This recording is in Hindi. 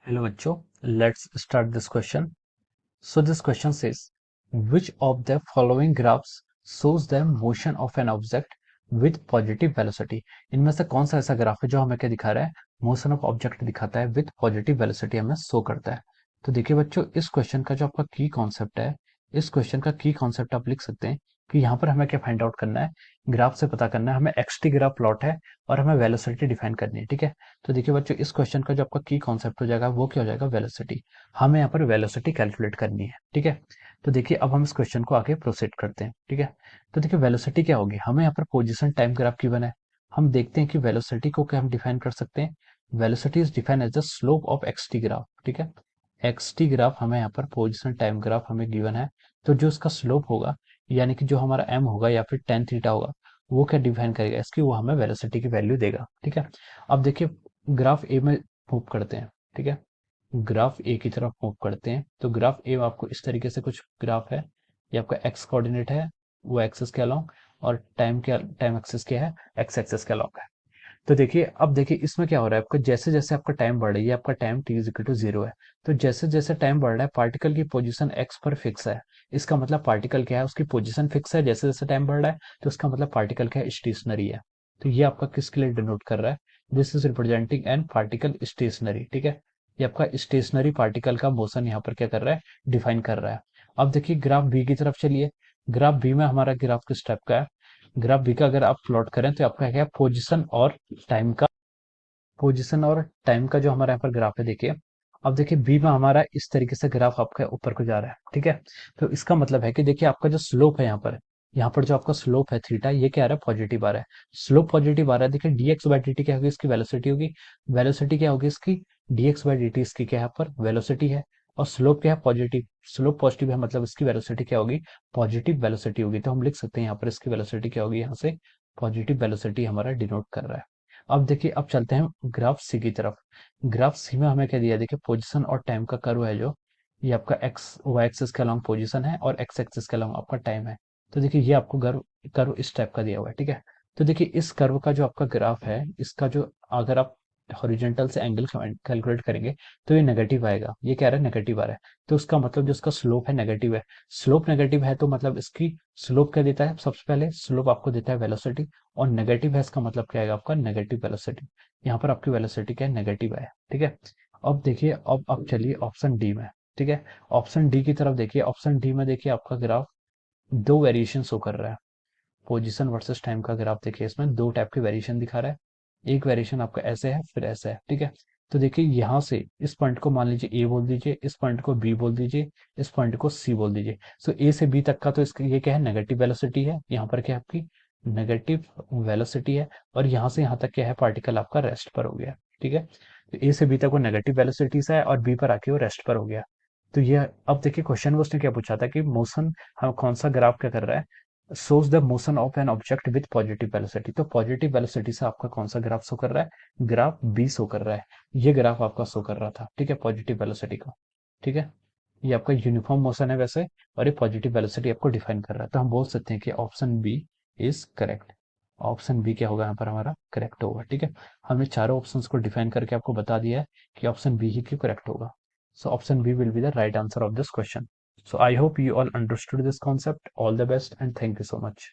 Hello बच्चों, let's start this question. So this question says, which of the following graphs shows the motion of an object with positive velocity? इनमें से कौन सा ऐसा ग्राफ है जो हमें क्या दिखा रहा है? मोशन ऑफ ऑब्जेक्ट दिखाता है विथ पॉजिटिव वेलोसिटी हमें शो करता है। तो देखिए बच्चों, इस क्वेश्चन का जो आपका की कॉन्सेप्ट है, इस क्वेश्चन का की कॉन्सेप्ट आप लिख सकते हैं कि यहाँ पर हमें क्या फाइंड आउट करना है, ग्राफ से पता करना है हमें एक्स टी ग्राफ प्लॉट है और हमें वेलोसिटी डिफाइन करनी है। ठीक है, तो देखिए बच्चों, इस क्वेश्चन का जो आपका की कॉन्सेप्ट हो जाएगा वो क्या हो जाएगा, वेलोसिटी। हमें यहाँ पर वेलोसिटी कैलकुलेट करनी है। ठीक है, तो देखिए अब हम इस क्वेश्चन को आगे प्रोसीड करते हैं। ठीक है, तो देखिए वेलोसिटी क्या होगी, हमें यहाँ पर पोजीशन टाइम ग्राफ गिवन है। हम देखते हैं कि वेलोसिटी को क्या हम डिफाइन कर सकते हैं। Velocity is defined as the slope of x t graph. ठीक है, एक्स टी ग्राफ हमें यहाँ पर पोजीशन टाइम ग्राफ हमें गिवन है, तो जो इसका स्लोप होगा यानी कि जो हमारा एम होगा या फिर टेन थीटा होगा, वो क्या डिफाइन करेगा इसकी, वो हमें वेलोसिटी की वैल्यू देगा। ठीक है, अब देखिए ग्राफ ए में मूव करते हैं। ठीक है, ग्राफ ए की तरफ मूव करते हैं, तो ग्राफ ए आपको इस तरीके से कुछ ग्राफ है। ये आपका एक्स कोऑर्डिनेट है, वो एक्सिस के अलोंग, और टाइम एक्सिस क्या है, एक्स एक्सिस के अलोंग है। तो देखिए अब देखिए इसमें क्या हो रहा है, आपका जैसे जैसे आपका टाइम बढ़ रही है, आपका time t is equal to zero है। तो जैसे जैसे टाइम बढ़ रहा है, पार्टिकल की पोजीशन एक्स पर फिक्स है। इसका मतलब पार्टिकल क्या है, उसकी पोजीशन फिक्स है। जैसे जैसे टाइम बढ़ रहा है तो इसका मतलब पार्टिकल क्या है, स्टेशनरी है। तो ये आपका किसके लिए डिनोट कर रहा है, this is representing an particle stationary. ठीक है, ये आपका स्टेशनरी पार्टिकल का मोशन यहाँ पर क्या कर रहा है, डिफाइन कर रहा है। अब देखिए ग्राफ बी की तरफ चलिए। ग्राफ बी में हमारा ग्राफ किस टाइप का है, ग्राफ बी का अगर आप प्लॉट करें तो आपका क्या है, टाइम का पोजीशन और टाइम का जो हमारा यहाँ पर ग्राफ है। देखिए अब देखिए बी में हमारा इस तरीके से ग्राफ आपका ऊपर को जा रहा है। ठीक है, तो इसका मतलब है कि देखिए आपका जो स्लोप है यहाँ पर जो आपका स्लोप है थीटा, ये क्या आ रहा है, पॉजिटिव आ रहा है। स्लोप पॉजिटिव आ रहा है। देखिए dx बाई dt क्या होगी, इसकी वेलोसिटी होगी। वेलोसिटी क्या होगी इसकी, dx बाई dt इसकी क्या है, यहाँ पर वेलोसिटी है। और स्लोप क्या है, पॉजिटिव। स्लोप पॉजिटिव है मतलब इसकी वेलोसिटी क्या होगी, पॉजिटिव वेलोसिटी होगी। तो हम लिख सकते हैं यहाँ पर इसकी वेलोसिटी क्या होगी, यहाँ से पॉजिटिव वेलोसिटी हमारा डिनोट कर रहा है। अब देखिए अब चलते हैं ग्राफ सी की तरफ। ग्राफ सी में हमें क्या दिया है, देखिए पोजीशन और टाइम का कर्व है जो, ये आपका एक्स वाई एक्सिस के अलॉन्ग पोजीशन है और एक्स एक्सिस के अलॉन्ग आपका टाइम है। तो देखिए ये आपको कर्व कर्व इस टाइप का दिया हुआ है। ठीक है, तो देखिए इस कर्व का जो आपका ग्राफ है, इसका जो अगर आप हॉरिजॉन्टल से एंगल कैलकुलेट करेंगे तो ये नेगेटिव आएगा। ये कह रहा है नेगेटिव आ रहा है, तो उसका मतलब जो इसका स्लोप है नेगेटिव है। स्लोप नेगेटिव है तो मतलब इसकी स्लोप क्या देता है, सबसे पहले स्लोप आपको देता है वेलोसिटी, और नेगेटिव है इसका मतलब क्या आएगा, आपका नेगेटिव वेलोसिटी। यहाँ पर आपकी वेलोसिटी क्या है, नेगेटिव है। ठीक है, अब देखिए अब चलिए ऑप्शन डी में। ठीक है, ऑप्शन डी की तरफ देखिए। ऑप्शन डी में देखिए आपका ग्राफ दो वेरिएशन शो कर रहा है। पोजीशन वर्सेस टाइम का ग्राफ देखिए, इसमें दो टाइप के वेरिएशन दिखा रहा है। एक वेरिएशन आपका ऐसे है, फिर ऐसे है। ठीक है, तो देखिए यहाँ से इस पॉइंट को मान लीजिए ए बोल दीजिए, इस पॉइंट को बी बोल दीजिए, इस पॉइंट को सी बोल दीजिए। सो ए से बी तक का तो इसका ये क्या है, नेगेटिव वेलोसिटी है। यहाँ पर क्या है, आपकी नेगेटिव वेलोसिटी है। और यहाँ से यहाँ तक क्या है, पार्टिकल आपका रेस्ट पर हो गया। ठीक है, तो ए से बी तक वो नेगेटिव वेलोसिटी से है और बी पर आके वो रेस्ट पर हो गया। तो ये अब देखिए क्वेश्चन में उसने क्या पूछा था कि मोशन, हम कौन सा ग्राफ क्या कर रहा है, shows the motion of an object with positive velocity। तो पॉजिटिव वेलोसिटी से आपका कौन सा ग्राफ शो कर रहा है, ग्राफ बी शो कर रहा है। ये ग्राफ आपका शो कर रहा था। ठीक है, पॉजिटिव वेलोसिटी का। ठीक है, ये आपका यूनिफॉर्म मोशन है वैसे, और ये पॉजिटिव वेलोसिटी आपको डिफाइन कर रहा है। तो हम बोल सकते हैं कि option B is correct. Option B क्या होगा यहाँ पर हमारा, करेक्ट होगा। ठीक है, हमने चारों ऑप्शंस को डिफाइन करके आपको बता दिया है कि ऑप्शन बी ही क्यों करेक्ट होगा। So option B will be the right answer of this question. So I hope you all understood this concept. All the best and thank you so much.